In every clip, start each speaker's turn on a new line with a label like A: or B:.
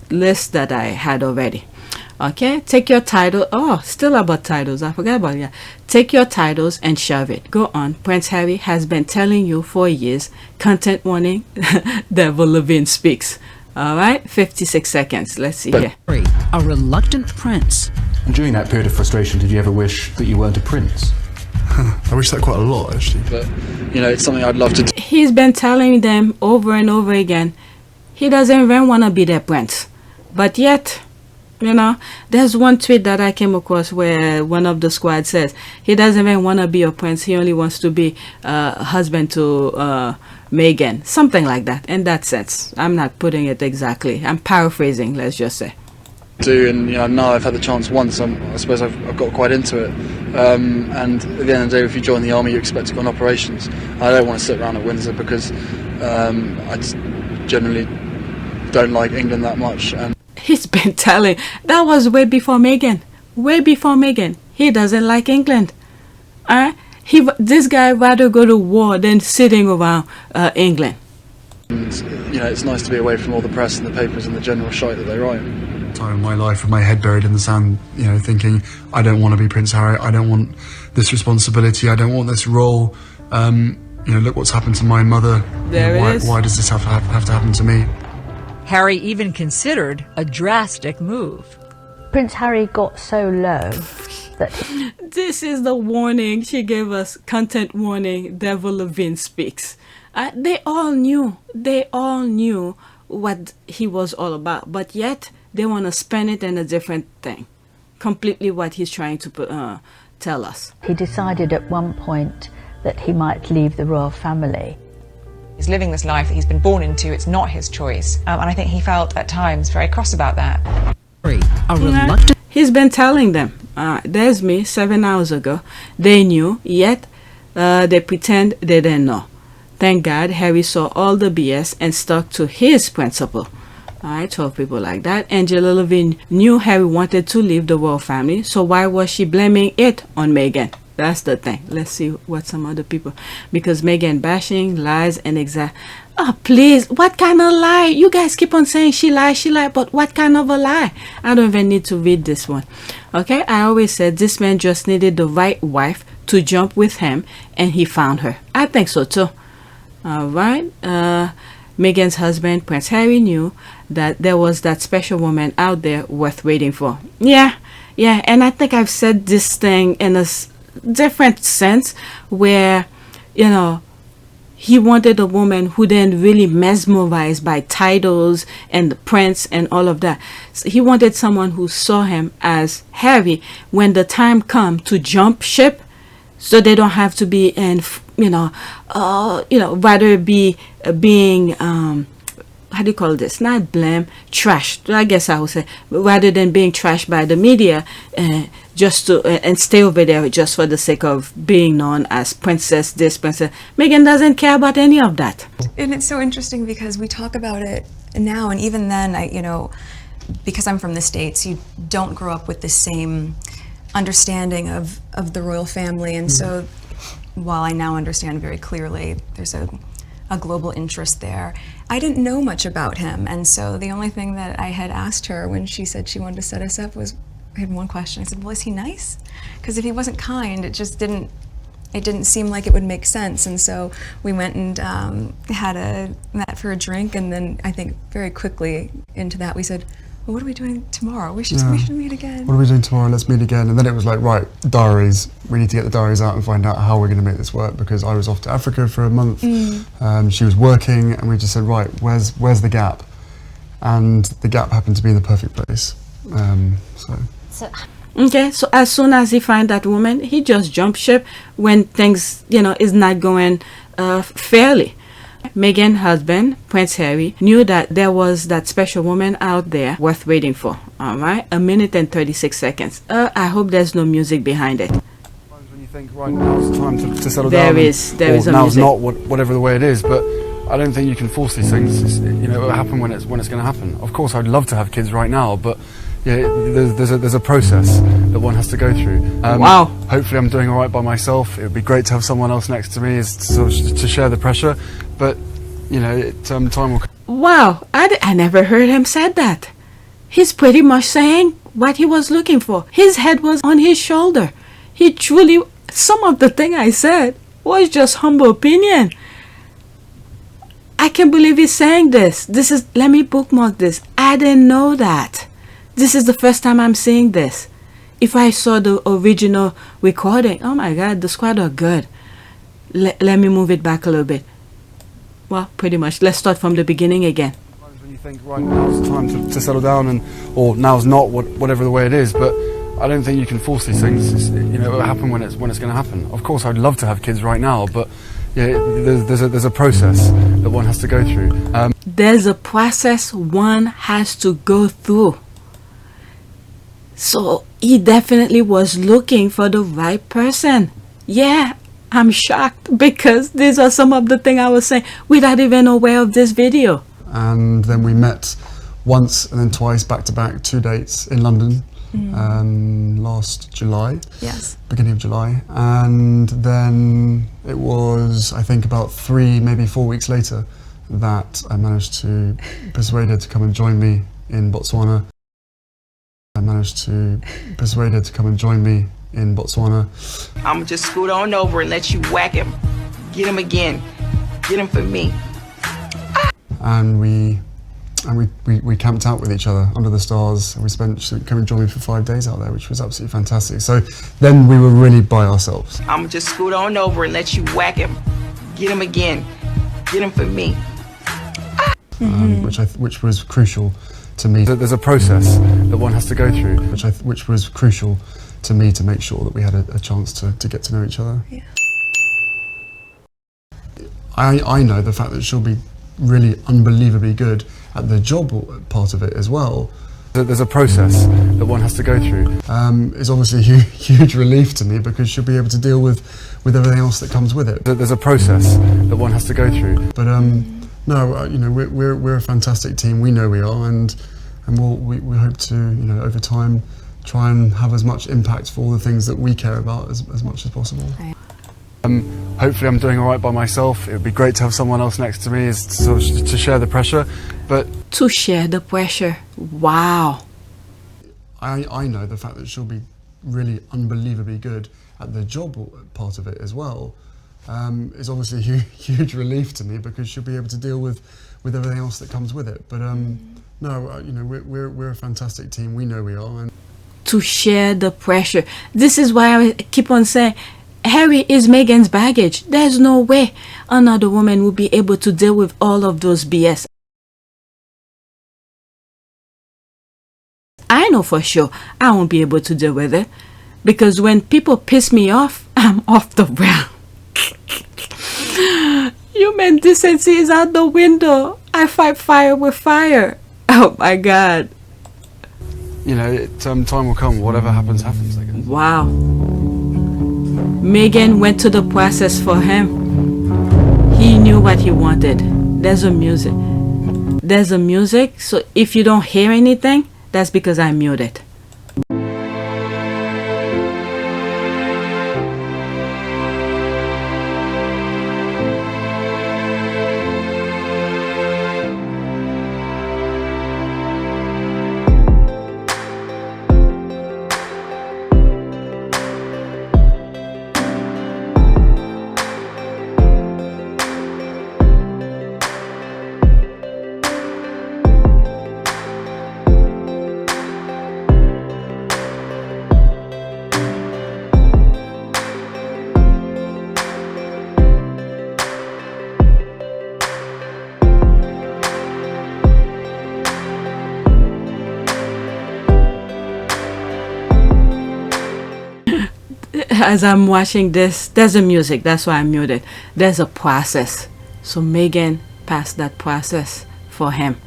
A: List that I had already. Okay, take your title. Oh, still about titles. I forgot about it. Take your titles and shove it. Go on. Prince Harry has been telling you for years. Content warning. Devil Levine speaks. All right, 56 seconds. Let's see here.
B: A reluctant prince.
C: During that period of frustration, did you ever wish that you weren't a prince?
D: I wish that quite a lot, actually. But, you know, it's something I'd love to do.
A: He's been telling them over and over again, he doesn't even want to be their prince. But yet, you know, there's one tweet that I came across where one of the squad says he doesn't even want to be a prince. He only wants to be a husband to Meghan. Something like that. In that sense. I'm not putting it exactly. I'm paraphrasing, let's just say.
D: And you know, now I've had the chance once. I suppose I've got quite into it. And at the end of the day, if you join the army, you expect to go on operations. I don't want to sit around at Windsor because I just generally don't like England that much. And
A: he's been telling, that was way before Meghan. Way before Meghan. He doesn't like England. This guy rather go to war than sitting around England.
D: And, you know, it's nice to be away from all the press and the papers and the general shite that they write.
E: Time in my life with my head buried in the sand, you know, thinking I don't want to be Prince Harry. I don't want this responsibility. I don't want this role. You know, look what's happened to my mother.
A: There
E: you know,
A: it is.
E: Why does this have to happen to me?
B: Harry even considered a drastic move.
F: Prince Harry got so low that...
A: This is the warning she gave us. Content warning. Devil Levine speaks. They all knew. They all knew what he was all about. But yet, they want to spin it in a different thing. Completely what he's trying to tell us.
F: He decided at one point that he might leave the royal family.
G: He's living this life that he's been born into. It's not his choice. And I think he felt at times very cross about that.
A: He's been telling them. There's me 7 hours ago. They knew, yet they pretend they didn't know. Thank God Harry saw all the BS and stuck to his principle. Alright, 12 people like that. Angela Levine knew Harry wanted to leave the royal family, so why was she blaming it on Meghan? That's the thing. Let's see what some other people... Because Meghan bashing, lies, and Oh, please. What kind of lie? You guys keep on saying she lied, but what kind of a lie? I don't even need to read this one. Okay? I always said this man just needed the right wife to jump with him, and he found her. I think so, too. Alright? Meghan's husband, Prince Harry, knew that there was that special woman out there worth waiting for. Yeah. And I think I've said this thing in a different sense where, you know, he wanted a woman who didn't really mesmerized by titles and the prince and all of that. So he wanted someone who saw him as Harry when the time come to jump ship, so they don't have to be in, rather be being how do you call this? Not blame, trashed. I guess I would say, rather than being trashed by the media, just to and stay over there just for the sake of being known as princess this, princess. Meghan doesn't care about any of that.
H: And it's so interesting because we talk about it now, and even then, because I'm from the States, you don't grow up with the same understanding of the royal family, and so while I now understand very clearly, there's a global interest there. I didn't know much about him, and so the only thing that I had asked her when she said she wanted to set us up was, I had one question. I said, well, is he nice? Because if he wasn't kind, it didn't seem like it would make sense. And so we went and met for a drink, and then I think very quickly into that we said, well, what are we doing tomorrow? We should meet again.
E: What are we doing tomorrow? Let's meet again. And then it was like, right, diaries. We need to get the diaries out and find out how we're going to make this work, because I was off to Africa for a month. She was working, and we just said, right, where's the gap? And the gap happened to be in the perfect place.
A: Okay, so as soon as he find that woman, he just jump ship when things, is not going fairly. Meghan's husband, Prince Harry, knew that there was that special woman out there worth waiting for. All right, 1 minute and 36 seconds. I hope there's no music behind it.
I: When you think, right, now's the time to settle
A: there
I: down.
A: There is a
I: now's
A: music.
I: not whatever the way it is, but I don't think you can force these things. It will happen when it's going to happen. Of course, I'd love to have kids right now, but there's a process that one has to go through.
A: Wow.
I: Hopefully I'm doing all right by myself. It would be great to have someone else next to me to share the pressure, but you know, time will come.
A: Wow, I never heard him said that. He's pretty much saying what he was looking for. His head was on his shoulder. He truly, some of the thing I said was just humble opinion. I can't believe he's saying this. Let me bookmark this. I didn't know that. This is the first time I'm seeing this. If I saw the original recording, oh my God, the squad are good. Let me move it back a little bit. Well, pretty much. Let's start from the beginning again.
I: When you think, right, now's the time to settle down, or now's not, whatever the way it is, but I don't think you can force these things. You know, it will happen when it's going to happen. Of course, I'd love to have kids right now, but yeah, there's a process that one has to go through.
A: There's a process one has to go through. So he definitely was looking for the right person. Yeah, I'm shocked because these are some of the things I was saying without even aware of this video.
E: And then we met once and then twice, back to back, 2 dates in London. Last July,
H: Yes.
E: beginning of July, and then it was, I think, about 3, maybe 4 weeks later that I managed to persuade her to come and join me in Botswana.
J: I'ma just scoot on over and let you whack him. Get him again. Get him for me.
E: And we camped out with each other under the stars, and she came and joined me for 5 days out there, which was absolutely fantastic. So then we were really by ourselves.
J: I'ma just scoot on over and let you whack him. Get him again. Get him for me.
E: Which was crucial to me.
I: There's a process that one has to go through.
E: Which was crucial to me to make sure that we had a chance to get to know each other.
H: Yeah.
E: I know the fact that she'll be really unbelievably good at the job part of it as well.
I: There's a process that one has to go through.
E: It's obviously a huge relief to me because she'll be able to deal with everything else that comes with it.
I: There's a process that one has to go through.
E: But no, you know, we're a fantastic team. We know we are, and we hope to, you know, over time, try and have as much impact for all the things that we care about as much as possible.
I: Hopefully I'm doing all right by myself. It would be great to have someone else next to me to share the pressure, but...
A: To share the pressure. Wow.
E: I know the fact that she'll be really unbelievably good at the job part of it as well. Is obviously a huge relief to me because she'll be able to deal with everything else that comes with it. But no, you know, we're a fantastic team. We know we are. And
A: to share the pressure. This is why I keep on saying, Harry is Meghan's baggage. There's no way another woman will be able to deal with all of those BS. I know for sure I won't be able to deal with it because when people piss me off, I'm off the ground. Human decency is out the window. I fight fire with fire. Oh my God.
I: You know, time will come. Whatever happens, happens, I guess.
A: Wow. Meghan went to the process for him. He knew what he wanted. There's a music. So if you don't hear anything, that's because I muted. As I'm watching this, there's a music, that's why I'm muted. There's a process. So Meghan passed that process for him.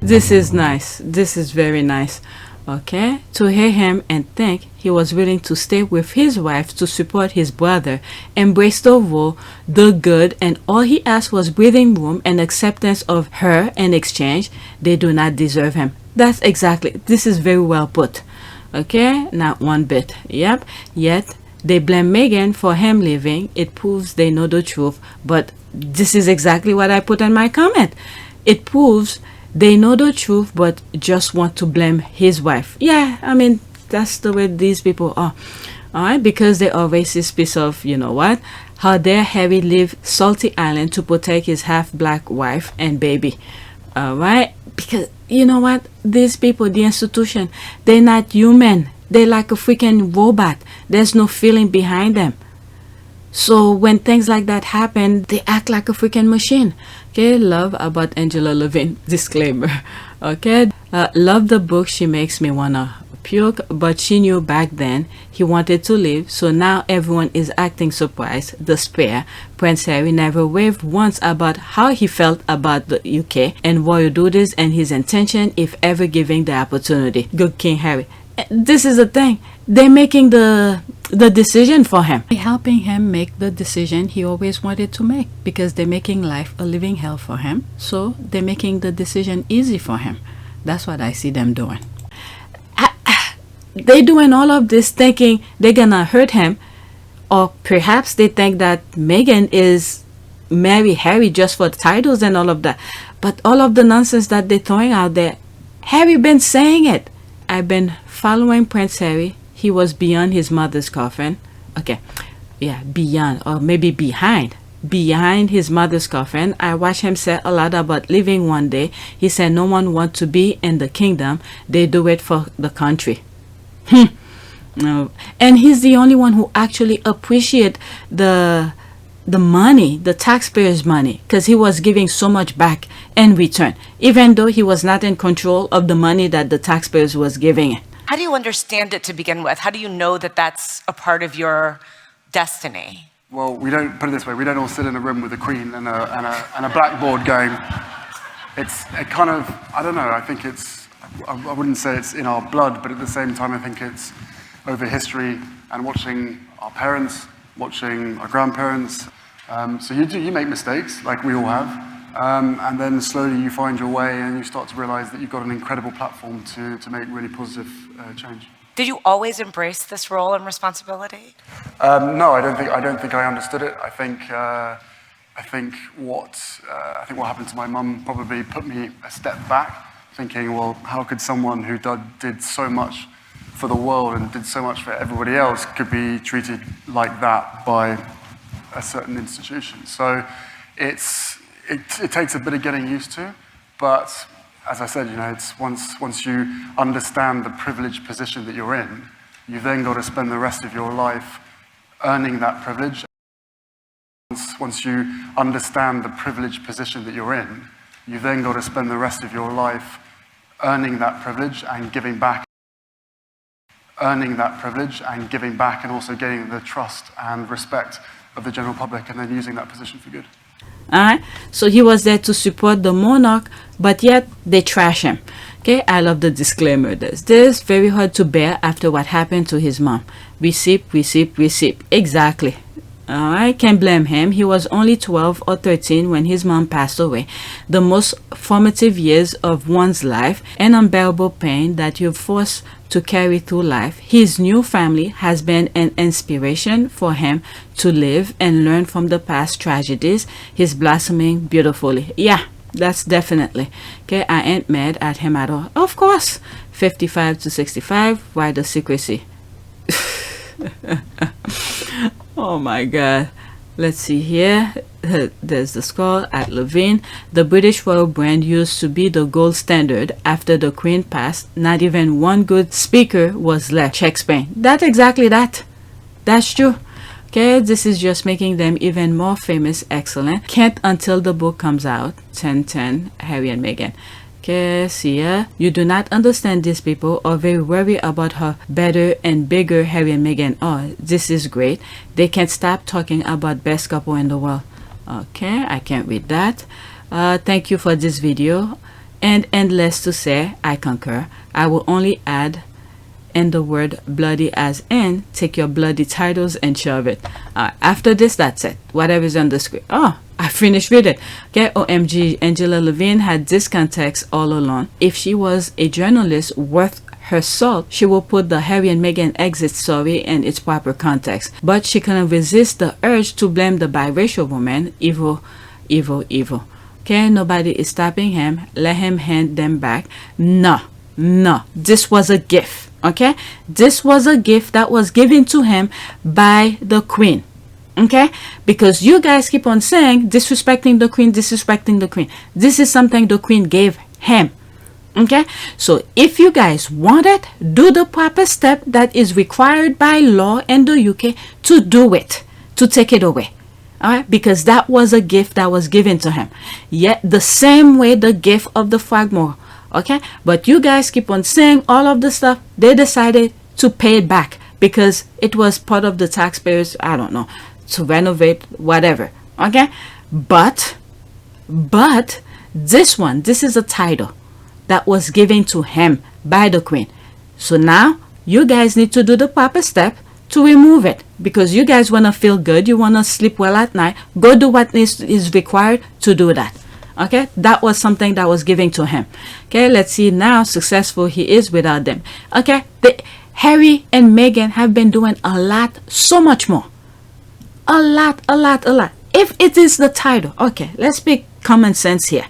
A: This is nice. This is very nice. Okay, to hear him and think he was willing to stay with his wife to support his brother, embrace the role, the good, and all he asked was breathing room and acceptance of her in exchange. They do not deserve him. That's exactly, this is very well put. Okay, not one bit. Yep, yet they blame Meghan for him leaving. It proves they know the truth, but this is exactly what I put in my comment. It proves they know the truth but just want to blame his wife. Yeah, I mean, that's the way these people are. Alright, because they are racist piece of, you know what? How dare Harry leave Salty Island to protect his half-black wife and baby. Alright, because you know what? These people, the institution, they're not human. They're like a freaking robot. There's no feeling behind them. So when things like that happen, they act like a freaking machine. Okay, love about Angela Levin. Disclaimer. Okay, love the book. She makes me wanna puke, but she knew back then he wanted to leave, so now everyone is acting surprised. Despair. Prince Harry never waved once about how he felt about the UK and royal duties and his intention if ever giving the opportunity. Good King Harry. This is the thing. They're making the decision for him. They're helping him make the decision he always wanted to make, because they're making life a living hell for him. So they're making the decision easy for him. That's what I see them doing. They're doing all of this thinking they're gonna hurt him, or perhaps they think that Meghan is marry Harry just for titles and all of that. But all of the nonsense that they're throwing out there, Harry been saying it. I've been following Prince Harry. He was beyond his mother's coffin. Okay, yeah, beyond, or maybe behind his mother's coffin. I watched him say a lot about leaving one day. He said no one wants to be in the kingdom. They do it for the country. No. And he's the only one who actually appreciate the money, the taxpayers' money, because he was giving so much back in return, even though he was not in control of the money that the taxpayers was giving.
K: How do you understand it to begin with? How do you know that that's a part of your destiny?
I: Well, we don't, put it this way, we don't all sit in a room with a queen and a blackboard going. It kind of, I don't know, I think it's, I wouldn't say it's in our blood, but at the same time I think it's over history and watching our parents, watching our grandparents. So you make mistakes, like we all have. And then slowly you find your way and you start to realize that you've got an incredible platform to make really positive change.
K: Did you always embrace this role and responsibility?
I: No, I don't think I understood it. I think what happened to my mum probably put me a step back, thinking, well, how could someone who did so much for the world and did so much for everybody else could be treated like that by a certain institution? So it takes a bit of getting used to, but as I said, you know, it's once you understand the privileged position that you're in, you've then got to spend the rest of your life earning that privilege. Once you understand the privileged position that you're in, you've then got to spend the rest of your life earning that privilege and giving back. Earning that privilege and giving back, and also gaining the trust and respect of the general public, and then using that position for good.
A: Alright, so he was there to support the monarch, but yet they trash him. Okay, I love the disclaimer. This is very hard to bear after what happened to his mom. Receipt. Exactly. Alright, can't blame him. He was only 12 or 13 when his mom passed away. The most formative years of one's life, an unbearable pain that you're forced to carry through life. His new family has been an inspiration for him to live and learn from the past tragedies. He's blossoming beautifully. Yeah, that's definitely. Okay, I ain't mad at him at all. Of course, 55 to 65, why the secrecy? Oh my God. Let's see here. There's the skull at Levine. The British royal brand used to be the gold standard. After the Queen passed, not even one good speaker was left. Check Spain. That's exactly that. That's true. Okay, this is just making them even more famous. Excellent. Can't until the book comes out. 10-10, Harry and Meghan. Okay, see ya. You do not understand these people or very worried about how better and bigger Harry and Meghan are. This is great. They can't stop talking about best couple in the world. Okay, I can't read that. Thank you for this video. and endless to say, I concur. I will only add and the word bloody as in, take your bloody titles and shove it. After this, that's it. Whatever's on the screen. Oh, I finished with it. Okay, OMG, Angela Levine had this context all along. If she was a journalist worth her salt, she will put the Harry and Meghan exit story in its proper context. But she couldn't resist the urge to blame the biracial woman. Evil, evil, evil. Okay, nobody is stopping him. Let him hand them back. No, this was a gift. Okay, this was a gift that was given to him by the Queen. Okay, because you guys keep on saying disrespecting the Queen, disrespecting the Queen. This is something the Queen gave him. Okay, so if you guys want it, do the proper step that is required by law in the UK to do it, to take it away. All right, because that was a gift that was given to him. Yet the same way the gift of the Frogmore. Okay, but you guys keep on saying all of the stuff. They decided to pay it back because it was part of the taxpayers, I don't know, to renovate whatever. Okay, but this is a title that was given to him by the Queen. So now you guys need to do the proper step to remove it, because you guys want to feel good, you want to sleep well at night. Go do what is required to do that. Okay, that was something that was given to him. Okay, let's see now successful he is without them. Okay, Harry and Meghan have been doing a lot, so much more. A lot. If it is the title, okay, let's speak common sense here.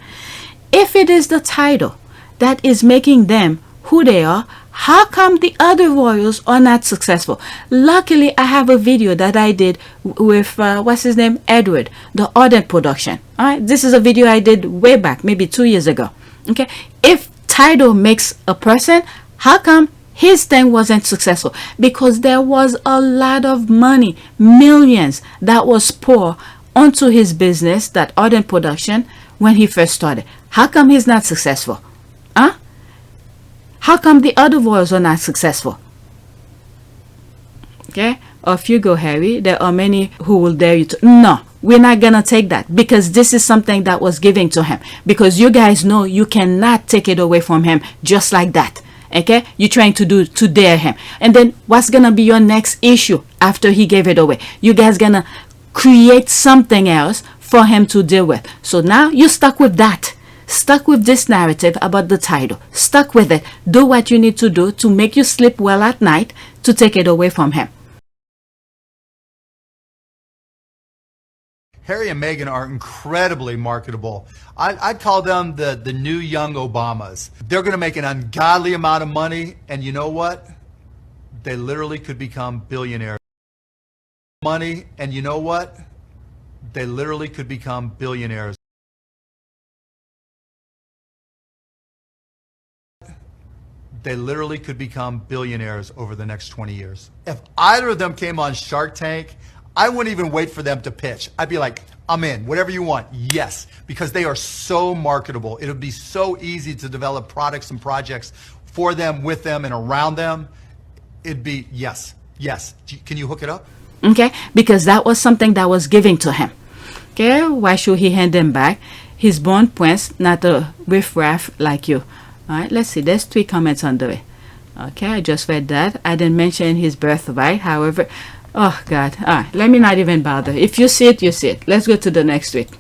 A: If it is the title that is making them who they are, how come the other royals are not successful? Luckily, I have a video that I did with, what's his name? Edward, the Ardent production. All right, this is a video I did way back, maybe 2 years ago. Okay, if title makes a person, how come his thing wasn't successful? Because there was a lot of money, millions, that was poured onto his business, that Ardent production, when he first started. How come he's not successful? Huh? How come the other royals are not successful? Okay, off you go, Harry. There are many who will dare you to. No, we're not gonna take that, because this is something that was given to him. Because you guys know you cannot take it away from him just like that. Okay, you're trying to dare him. And then what's gonna be your next issue after he gave it away? You guys gonna create something else for him to deal with. So now you're stuck with that. Stuck with this narrative about the title. Stuck with it. Do what you need to do to make you sleep well at night, to take it away from him.
L: Harry and Meghan are incredibly marketable. I'd call them the new young Obamas. They're going to make an ungodly amount of money, and you know what? They literally could become billionaires. Money, and you know what? They literally could become billionaires. They literally could become billionaires over the next 20 years. If either of them came on Shark Tank, I wouldn't even wait for them to pitch. I'd be like, I'm in, whatever you want, yes, because they are so marketable. It would be so easy to develop products and projects for them, with them, and around them. It'd be, yes. Can you hook it up?
A: Okay, because that was something that was given to him. Okay, why should he hand them back? He's born prince, not a riffraff like you. All right, let's see. There's 3 comments under it. Okay, I just read that. I didn't mention his birthright. However, oh God. All right, let me not even bother. If you see it, you see it. Let's go to the next tweet.